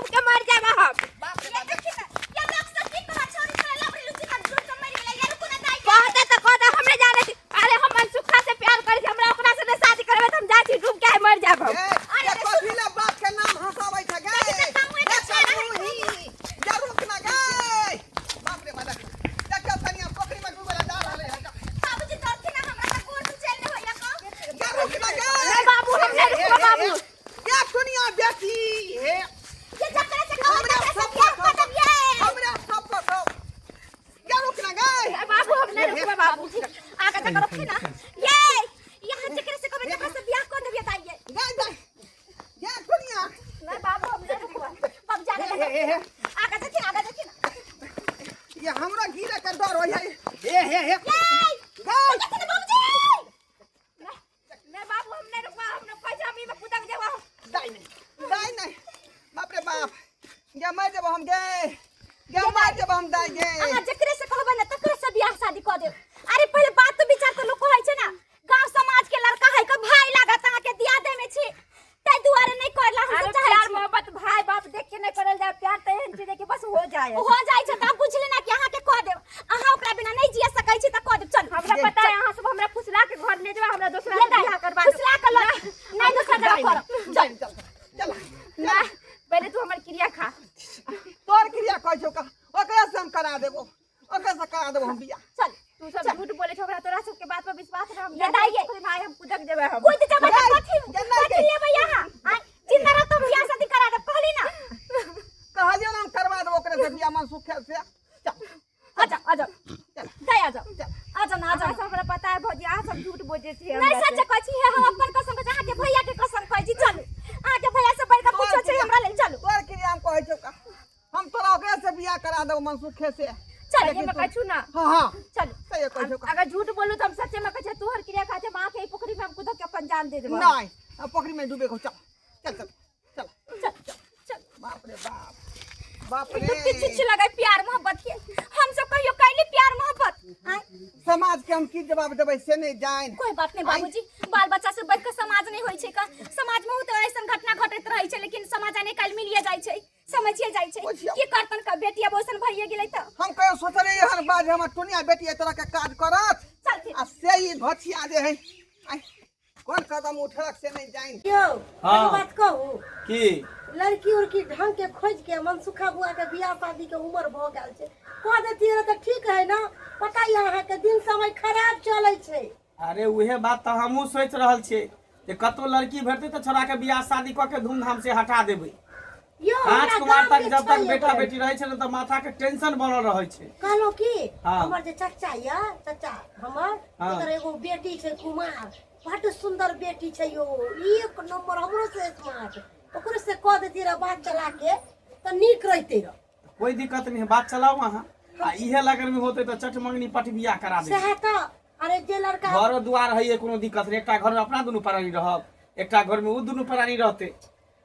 डूब के मर जाबा हम। बाप रे बाप ये लोग सब की कहा छोरी करे लबड़ी लुची का दूर से मर गेले यार कोना दाई कहते तो कहते हमरे जाने छी। अरे हम मनसुखा से प्यार करी हमरा ओकरा से शादी करबे त हम जा छी डूब के मर जाब हम। अरे कथिला बाप के नाम हंसाबै छ गे जरूर ना गे बाप रे बाप देखो तनिया पोखरी में डूबे जा रहले है बाबूजी डरती ना हमरा का कोर से चल न होइला का जरूर ना गे नहीं बाबू हम नहीं रुकबो बाबू। ये दुनिया बेटी है ये चक्कर से हमरा सब क्या कदम ये हमरा सब को जरूर ना गे बाबू हम नहीं रुकबो बाबू। आगे तक रखी ना। ये यहाँ चक्कर से कबे तक से बियाह कर देबे ताइए गे गे ये दुनिया नहीं बाबू हम नहीं रुकबो। बाबू जाने आगे देखी आगे देखी ना ये हमरा गिरे कर डर हो है हे ये गे देखी ना बाबूजी नहीं बाबू हम नहीं रुकबो। हम पैसा मी में कुदक देबो। दाई नहीं बाप रे बाप गे मार देब हम गे मार देब हम दाई गे अहाँ जकरे से कहबे ना तकरे से बियाह शादी कर देब। अरे पहले बात तो विचार तो लोग कहै छै ना गांव समाज के लड़का है का भाई लागत अहाँ के दिया दे में छी तै दुआरे नहीं करला हम अरे चाहे प्यार मोहब्बत भाई बाप देख के नहीं करल जाए। प्यार तो एहन चीज है कि बस हो जाए। हो जाय छै त बुझले ना कि अहाँ के कह देब अहाँ ओकरा बिना नहीं जिया सकै छी त कह देब चल हमरा पता है अहाँ सब हमरा फुसला के घर ले जाओ। हमरा दूसरा ले से बियाह करवा फुसला के नहीं दूसरा जगह करब चल चल चल ना पहले तू हमर क्रिया खा। तोर क्रिया कहै छौ का ओकरा से हम करा देबो ओकरा से करा देबो हम बियाह चल तू सब झूठ बोले छो। हमरा तोरा सब के बात पर विश्वास है। हम ये दाइये। भाई हम कुदक देबे हम। कोई त जब जाय, कथि जन्नत कथि लेबै यहाँ जिंदा रह तो बियाह शादी करा देब कहली ना कहलियो ना हम करवा देबो ओकरा से बियाह मन सुख से चल आजा आजा चल दे आजा आजा ना आजा अहाँ सब हमरा पता है भौजी अहाँ सब झूठ बोले छी। नहीं सच कहै छी हम अपन कसम कहै छी अहाँ के भैया के कसम कहै छी चल अहाँ के भैया से बढ़ के पूछो छै हमरा लेल चलू तोर क्रिया हम कहै छौ का हम तोरा ओकरा से बियाह करा देबो मन सुख से चल ये मैं कहू ना हां चल सही कहै छौ का अगर झूठ बोलू तो हम सच्चे में कहै तू हर क्रिया खाते मां के पोखरी में हम कुदक के अपन जान दे देबो। नहीं अब पोखरी में डूबे को चल चल चल चल चल चल बाप रे बाप रे लोग के चिच्ची लगाए प्यार मोहब्बत के हम सब कहियो कैली प्यार मोहब्बत समाज के हम की जवाब देबै से नहीं जान कोई बात नहीं बाबूजी बाल बच्चा से बढ़ के समाज नहीं होय छै का समाज में तो ऐसन घटना घटत रहै छै लेकिन समाज आने काल मिलिए जाय छै समझिए जाय छै की करतन का बेटिया बोसन भइए गेलै त हम कहियो सोचले हर बात हमर टुनिया बेटी ए तरह के काज करत चल फिर आ से ही भछिया दे है आई कौन कदम उठलक से नहीं जान यो हाँ। एक बात कहू की लड़की उड़की ढंग के खोज के मनसुखा बुआ के बियाह शादी के उम्र भ गेल छै कह देती रह त ठीक है ना पता है अहाँ के दिन समय खराब चलै छै अरे उहे बात तो हमहू सोच रहल छियै जे कतो लड़की भेटतै तो छोरा के बियाह शादी कऽ के धूमधाम से हटा देबै। यो राजकुमार तक जब तक बेटा बेटी रहै छै न त माथा के टेंशन बनल रहै छै। कहलो की हाँ। हमर जे चचा या चचा हमर हाँ। ओकर एगो बेटी छै कुमार बड़ सुंदर बेटी छै यो एक नंबर हमरो से स्मार्ट ओकरे से कह देती रह बात चला के त नीक रहते रह कोई दिक्कत नहीं है बात चलाओ अहाँ आ इहे लगन में होते तो चट मंगनी पट बियाह करा देबै। सहे त अरे जे लड़का घर दुआर है कोनो दिक्कत नहीं एकटा घर में अपना दुनू प्राणी रहब एकटा घर में उ दुनू प्राणी रहते।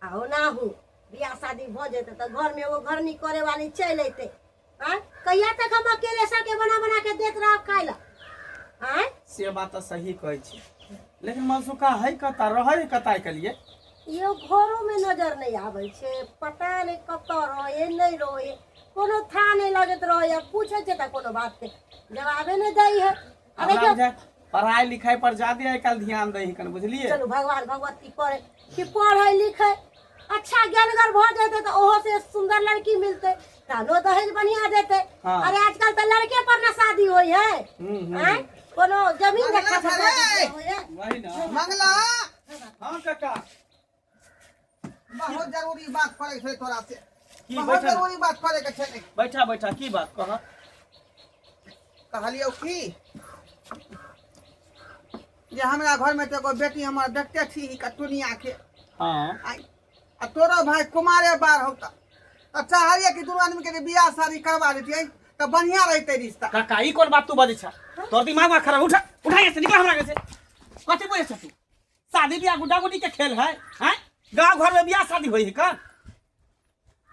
आओ ना हो बियाह शादी भ जेते त घर में वो घरनी करे वाली चल अइते हां कहिया तक हम अकेले सबके बना बना के देत रहब खाइला हां से बात तो सही कहै छी लेकिन मनसुखा है कता रहै कता के लिए यो घरों में नजर नहीं आवे छे पता नहीं कत रहे नहीं रहे कोनो था नहीं लगत रहे पूछे छे त कोनो बात के जवाबे नहीं दई है अरे हमरा बुझाय पढ़ाई लिखाई पर ज्यादा आजकल ध्यान दे कन बुझलिए। चलो भगवान भगवती करे कि पढ़े लिखे अच्छा ज्ञानगर भ जेते तो ओहो से सुंदर लड़की मिलते तानो दहेज बढ़िया देते। हाँ। अरे आजकल तो लड़के पर ना शादी होई है हैं कोनो जमीन मंगला देखा था रे। होई है वही ना मंगला हां काका बहुत जरूरी बात करे छै तोरा से की बहुत बैठा जरूरी बात करे के छै बैठा बैठा की बात कह कहलियो की जे हमरा घर में तो एगो बेटी हमर देखते छी कटुनिया के हां आई आ तोरा भाई कुमारे बार होता तो चाहलिए कि दुनू आदमी के बियाह शादी करवा देतियै तो बढ़िया रहते रिश्ता। काका ई कोन बात तू बजे छ तोर दिमाग में खराब उठा उठा से निकल हमरा के से कथि बोले छ तू शादी बियाह गुड्डा गुड्डी के खेल है हैं गांव घर में बियाह शादी होई है का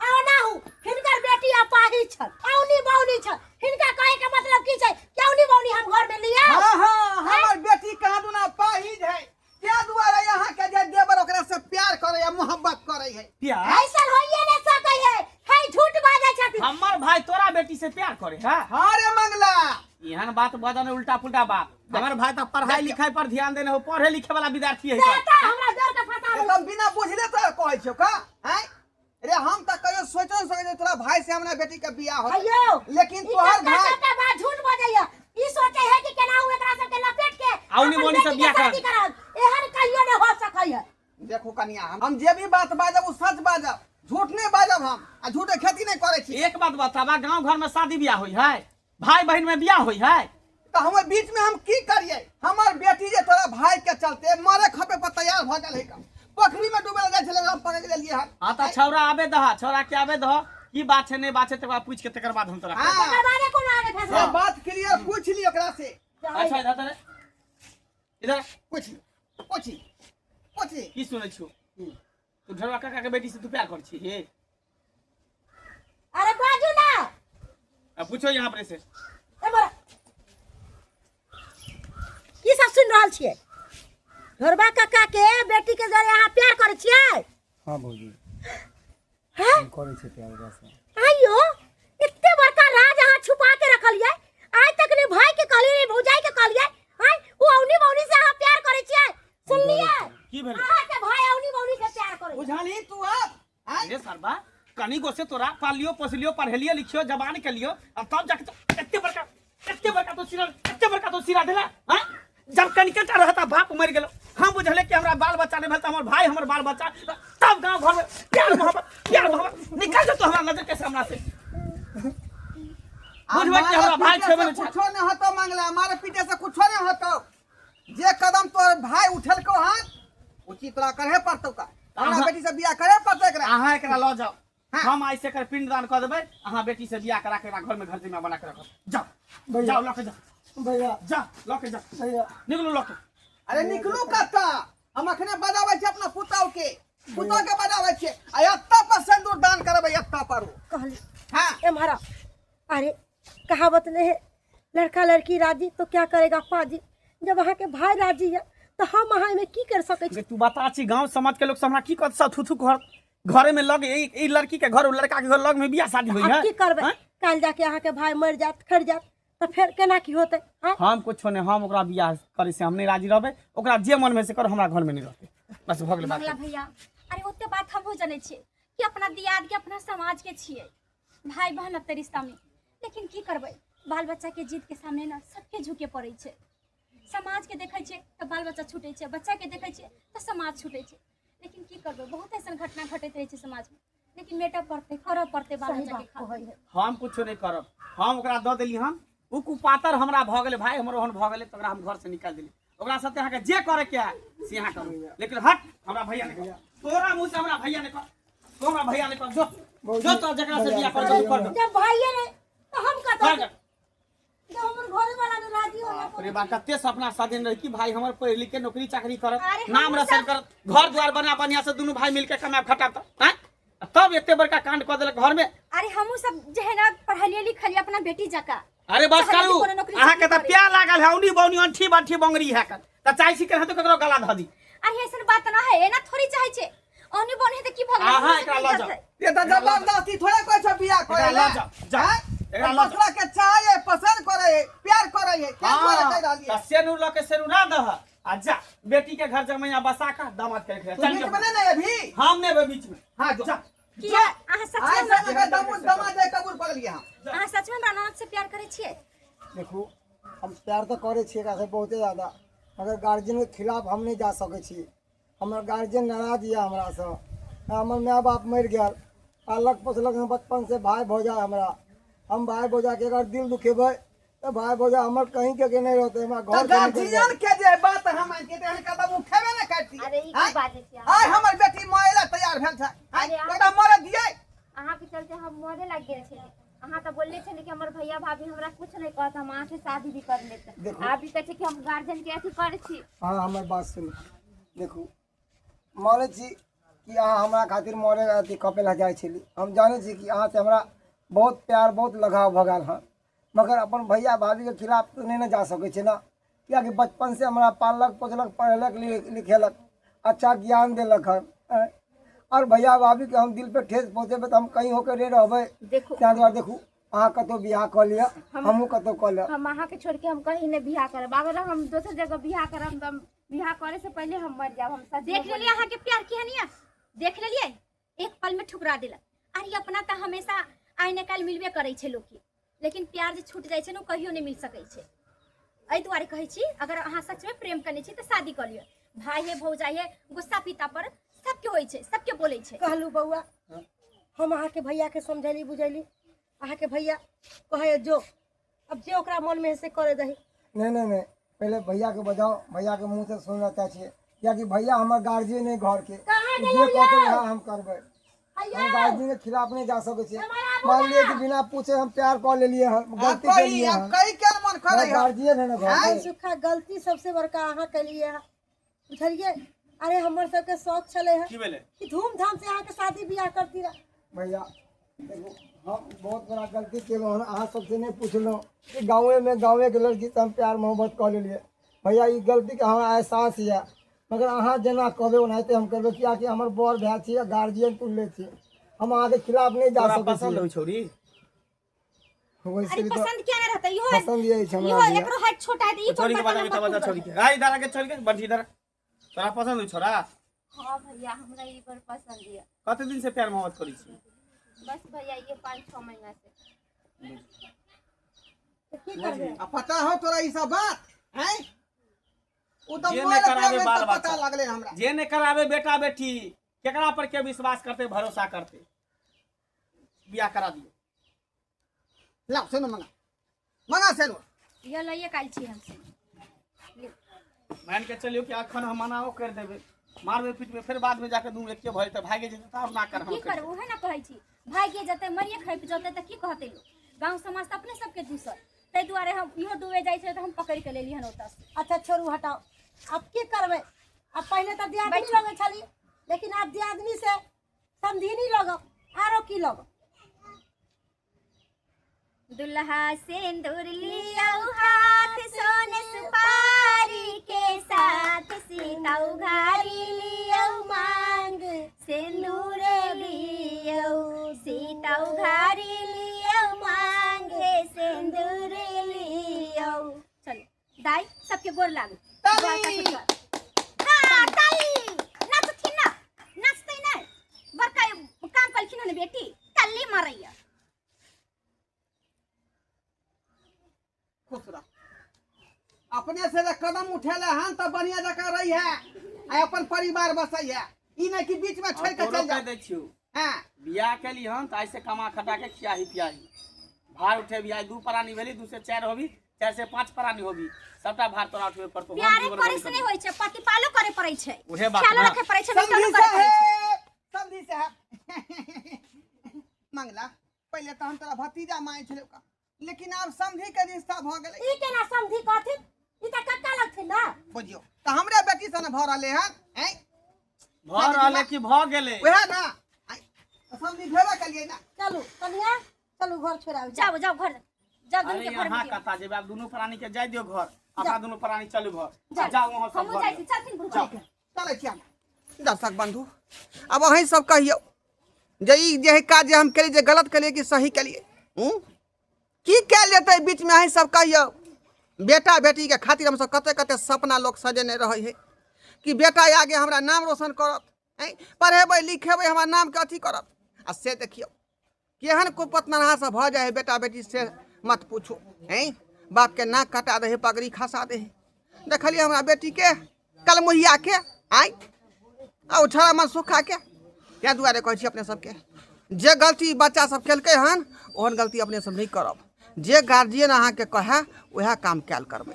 आओ ना हो हिनकर बेटी अपाही छ औनी बौनी छ हिनका कहे के मतलब की छै क्योंनी बौनी हम घर में लिया हां हां हमर बेटी कहाँ दुना पाहिज है क्या दुआरे यहाँ के जे देवर ओकरा से प्यार करे या मोहब्बत करे है प्यार ऐसा होइए नहीं सके भाई तोरा बेटी से प्यार करे है हाँ रे मंगला एहन बात बदन उल्टा पुल्टा बात हमर भाई तो पढ़ाई लिखाई पर ध्यान देने हो पढ़े लिखे वाला विद्यार्थी है बेटा हमरा डर के फटा एकदम बिना बुझले तो कहै छौ का हैं रे हम त कहियो सोचो न सके तोरा भाई से हमरा बेटी के बियाह हो अयो लेकिन तोहर भाई का बात झूठ बजैया ई सोचे है कि केना हुए एकरा सब के लपेट के औनी मोनी से बियाह कर एहन कहियो ने हो सकै है देखो कनिया हम जे भी बात बाजब उ सच बाजब झूठ नहीं बाजब हम आ झूठे खेती नहीं करे छी एक बात बतावा गांव घर में शादी ब्याह होई है भाई बहन में ब्याह होई है तो हम बीच में हम की करिए हमर बेटी जे तोरा भाई के चलते मारे खपे पर तैयार भ गेल है का पोखरी में डूबल गए छले हम पकड़ के लिए हां त छौरा आबे दह छौरा के आबे दह की बात है नहीं बात है तकरा पूछ के तकर बाद हम तोरा हां करवाने कोन आगे ये फैसला बात क्लियर पूछ ली ओकरा से अच्छा इधर पूछी की सुनै छियो तू ढरवा काका के बेटी से तू प्यार कर छी हे अरे बाजू ना अब पूछो यहां पर से एमरा की सब सुन रहल छियै घरबा काका के बेटी के जरे अहाँ प्यार करे छियै हाँ भौजी हैं हम करे छे प्यार ओकरा से आइयो इत्ते बड़का राज अहाँ छुपा के रखलियै आज तक ने भाई के कहलियै ने भौजाई के कहलियै हां ओ औनी मौनी से अहाँ प्यार करे छियै सुनलियै की भेल अहाँ के भाई औनी मौनी से प्यार करे बुझाली तू अब अरे सरबा कनी गो से तोरा पालियो पोसलियो पढ़ेलियो लिखियो जबान के लियो अब तब जाके तो एत्ते बड़का तो सिरा देला हां जब कनिकटा रहता बाप मर गेलो हम बुझले कि हमरा बाल बच्चा नहीं भेल त हमर भाई हमर बाल बच्चा तब गांव घर में प्यार मोहब्बत निकाल दे तो हमरा नजर के सामने से बुझबे कि हमरा भाई छेबे नहीं कुछो नहीं होतो मंगला हमारे पीछे से कुछो नहीं होतो जे कदम तोर भाई उठलको हाथ उचित तोरा करे पड़तो का हमरा बेटी से बियाह करे पड़तो एकरा अहाँ एकरा ल जाओ हम ऐसे कर पिंडदान कर देबै अहाँ बेटी से बियाह करा के घर में घर जिम्मा बना के रखो जाओ जाओ लके जाओ भैया जा लके जा भैया निकलो लके अरे निकलू कत्ता हम अखने बजाबै छी अपना पुतौ के बजाबै छी आ एत्ता पर सिंदूर दान करबै एत्ता पर कहली हां एमरा अरे कहावत नहीं है लड़का लड़की राजी तो क्या करेगा पाजी जब वहाँ के भाई राजी है तो हम वहाँ में की कर सके छी तू बता छी गांव समाज के लोग से हमरा की कहत सब थुथु घर में लगे ई लड़की के घर लड़का के घर लग में बियाह शादी होई है की करबै काल जाके अहाँ के भाई मर जात खड़ जात तो फिर केना की होते हां हम कुछ नहीं हम ओकरा बियाह करे से हम नहीं राजी रहबे ओकरा जे मन में से कर हमरा घर में नहीं रहते बस भ गेल बात मंगला भैया अरे ओते बात हम हो जाने छियै कि अपना दियाद के अपना समाज के छियै भाई बहन के रिश्ता में लेकिन की करबै बाल बच्चा के जिद के सामने ना सबके झुके पड़ै छै समाज के देखै छै तो बाल बच्चा छूटे छै बच्चा के देखै छै तो समाज छूटे छै लेकिन की करबै बहुत ऐसा घटना घटैत रहै छै समाज में लेकिन बेटा पढ़ते करऽ पड़ते बाल बच्चा के खातिर हम कुछ नहीं करब हम ओकरा द देली हम उ कुपातर हमरा भ गेले भाई हमरो हन भ गेले त ओकरा हम घर से निकाल देली ओकरा साथे अहाँ के जे करे के है से अहाँ करू लेकिन हट हमरा भैया ने तोरा मुंह से हमरा भैया ने कर तो हमरा भैया ने कर जो तो जकरा से बियाह कर दो कर दो जब भाई ने तो हम का कर दो। जब हमर घर वाला ने राजी हो ना अरे बा कते सपना साजन रही कि भाई हमर पढ़ लिख के नौकरी चाकरी कर अरे नाम हम रोशन कर घर द्वार बना बढ़िया से दोनों भाई मिलके कमाए खटाब हैं तब एते बड़का कांड कर देलक घर में अरे हमहू सब जेहना पढ़लिए लिखलिए अपना बेटी जका अरे बस चाहे करू कोनो नौकरी अहाँ के त चाकरी प्यार लागल है औनी बौनी अंठी बाठी बंगरी है कर त चाहे सी के तो ककरो गला ध दी अरे ऐसन बात ना है एना थोड़ी चाहे छै ओनी बने त की भगवान अहाँ एकरा ल जाओ ये तो जबरदस्ती थोड़े कोई छ बियाह करे एकरा ल जाओ जा एकरा ल जाओ दूसरा के चाहे पसंद करे प्यार करे क्या करे कह रहली त सेनु ल के सेनु ना दह आ जा बेटी के घर जमैया बसा का दामाद के रख तू बीच में नहीं अभी हम ने बीच में हां जो जा किया अहाँ सच आइ में से दमाद कबूल कर लिया अहाँ सच में रानाथ से प्यार करे छियै देखू हम प्यार तो करे छे एकरा से बहुते ज्यादा मगर गार्जियन के खिलाफ हम नहीं जा सके छी हमर गार्जियन नाराज है हमरा से हमर माँ बाप मर गया पालक पोसलक हम बचपन से भाई भौजा हमरा हम भाई भौजा के अगर दिल दुखेबै तो भाई भौजा हमर कहीं के नहीं रहते हमरा तो घर से निकल गार्जियन के जे बात हम के ते कदम उठेबे न करती अरे ई की बात छै आइ हमर बेटी मायला तैयार भेल छै अरे अहाँ- ओकरा मरे दियै अहाँ के चलते हम मरे लग गेल छे अहाँ तो बोलले छले कि हमर भैया भाभी हमरा कुछ नहीं कहत हम अहाँ से शादी भी कर लेते देखो। आप भी कहै छी कि हम गार्जियन के अथी करे छी हाँ हमार बात सुन देखू मरे छी कि अहाँ हमरा खातिर मरे अथी कपे ला जाइ छली हम जाने छी कि अहाँ से हमरा बहुत प्यार बहुत लगाव भ गेल हँ मगर अपन भैया भाभी के खिलाफ तो नहीं न जा सके छे ना कियाकि बचपन से हमरा पालक पोसलक पढ़ेलक लिखेलक अच्छा ज्ञान देलक हन और भैया भाभी के हम दिल पे ठेस पहुँचेबे तो हम कहीं होकर रह रहबै देखो ताहि दुआरे देखू अहाँ कतौ बियाह कऽ लिअ, हमहूँ कतौ कऽ लिअ। हम अहाँ के छोड़ के हम कहीं नहीं बियाह करब। अगर हम दोसर जगह बियाह करब तो बियाह करे से पहले हम मर जाब। हम सच देख लेलिए अहाँ के प्यार की हनिया, देख लेलिए एक पल में ठुकरा दिला। अरे अपना तो हमेशा आइ न काल्हि मिलबे करै छै लोग के, लेकिन प्यार जे छूट जाइ छै ने कहियो नहीं मिल सकै छै। एहि दुआरे कहै छी अगर अहाँ सच में प्रेम करने छी तो शादी कर लियो। भाई है भौजाई है गुस्सा पिता पर सबके होइ छै, सबके बोलै छै। कहलू बउआ, हम अहाँ के भैया के समझैली बुझैली, अहाँ के भैया कहे जो अब जे ओकरा मन में है से करे दही। नहीं, पहले भैया के बजाओ, भैया के मुँह से सुनना चाहिए, कियाकि भैया हमारे गार्जियन है घर के, जे कहते वहाँ हम करबै। हम गार्जियन के खिलाफ नहीं जा सके छे। मान लिए कि बिना पूछे हम प्यार कर ले लिए, गलती कर लिए, कई क्या मन करे गार्जियन है ना घर के। सुखा गलती सबसे बड़का अहाँ के लिए है, बुझलिए। अरे हमर सबके शौक चले है की भेले कि धूमधाम से अहाँ के शादी बियाह करती रह। भैया देखो, हम बहुत बड़ा गलती केलहुँ हन, अहाँ सबसे नहीं पूछलहुँ कि गाँवे के लड़की से हम प्यार मोहब्बत कर लेलिए। भैया ई गलती के हमरा एहसास है, मगर अहाँ जेना कहबै ओनाहिते हम करबै, कियाकि हमर बड़ भाई छियै, गार्जियन तुल्य छी, हम अहाँ के खिलाफ नहीं जा तोरा सकै पसंद हो छी। छोरी? वैसे अरे भी तो पसंद क्या नहीं रहता, इहो पसंद यही छै इहो हमरा भैया। एकरो हाथ छोटा है, ई छोरी के बारे में तब छोरी के आई दारा के छोरी के बंटी इधर। तोरा पसंद हो छोरा? हाँ भैया हमरा ये पर पसंद है। कते दिन से प्यार मोहब्बत करी छी? बस भैया ये 5-6 महीना से। तो की करबे? अब पता हो तोरा ई सब बात हैं? उ तो जे मोबाइल नहीं करावे पे बाल पता बच्चा, लगले हमरा। जे नहीं करावे बेटा बेटी, केकरा पर के विश्वास करते, भरोसा करते? बियाह करा दियो। ला सुनो मंगा से लो। ये लइए काल छी हमसे। मान के चलियो कि अखन हम मनाओ कर देबे, मारबे पीटबे, फिर बाद में जाके दूर एके भइल त भागे जेते, तब ना कर हम की करबो है ना कहै छी, भागे जते मरिए खैप जते त की कहते लोग, गांव समाज त अपने सबके दूसर। तै दुआरे हम इहो डूबे जाइ छै त हम पकड़ के लेली हन ओतस। अच्छा छोड़ू हटाओ, अब की करबे? अब पहले तो दियादनी लगे छली, लेकिन अब दियादनी से समझिनी लगब, आरो की लगब? दुल्हा सिंदूर लियाऊ हाथ, सोने सुपारी के साथ, सीता उघारी लियाऊ मांग, सिंदूर लियाऊ, सीता उघारी लियाऊ मांग, सिंदूर लियाऊ। चलो दाई सबके गोर लागू। ताली! हाँ ताली! नाचथिन ना, नाचतै नै, बड़का काम कलखिन हन बेटी, ताली मारैया। खुश रह। अपने से कदम उठेले हन तो बढ़िया जगह रही है, आ अपन परिवार बसई है। ई नहीं कि बीच में छोड़ के चल जा। दे छियो हां बियाह केली हन त ऐसे कमा खटा के खियाही पियाही, भार उठे बियाह 2 प्राणी भेली, 2 से 4 होबी, 4 से 5 प्राणी होबी, सबटा भार तोरा उठबे पड़तो। प्यारे करे से नहीं होय छै, प्रतिपालो करे पड़ै छै, उहे बात ख्याल ना। रखे पड़ै छै, समझी मेंटेन करे पड़ै छै। समझी से मंगला पहले तो हम तोरा भतीजा माय छले का, लेकिन अब समझी के रिश्ता भ गेलै। ई केना समझी कहथिन? ई त कक्का लगथिन ना। बुझियो तो हमरे बेटी से न भ रहले हन हैं? भर रहले कि भ गेले? ओहे ना समझी भेबे कलिए ना। चलू कनिया, चलू घर छोड़ाओ। जाओ जाओ घर जाओ, दुनू अरे के घर यहाँ में कथा जेबे, आप दुनू प्राणी के जाय दियो घर, अपना दुनू प्राणी चलू घर, जाओ। जाओ वहां सब हम घर जाइ में। छी, चलथिन गुरु जाओ। के। चले छी हम। दर्शक बंधु अब अहीं सब कहियो जे ई जे काज जे हम केली, जे गलत केलिए कि सही केलिए, की कैल जेतै बीच में? अहीं सब कहियो। बेटा बेटी के खातिर हम सब कते कते सपना लोग सजेने रहे है कि बेटा आगे हमरा नाम रोशन करत, पढ़ेबै लिखेबै हमरा नाम के अथी करत, आ से देखियो केहन कुपतनहा से भ जाए है बेटा बेटी से मत पूछो हैं। बाप के नाक कटा दे है, पगड़ी खसा दे है। देखलिए हमरा बेटी के कलमुहिया के आई आ उठारा मन सुखा के। क्या दुआरे कहै छी अपने सबके, जे गलती बच्चा सब केलकै हन ओहन गलती अपने सब नहीं करब। जे गार्जियन अहाँ के कहे वह काम कैल करबै।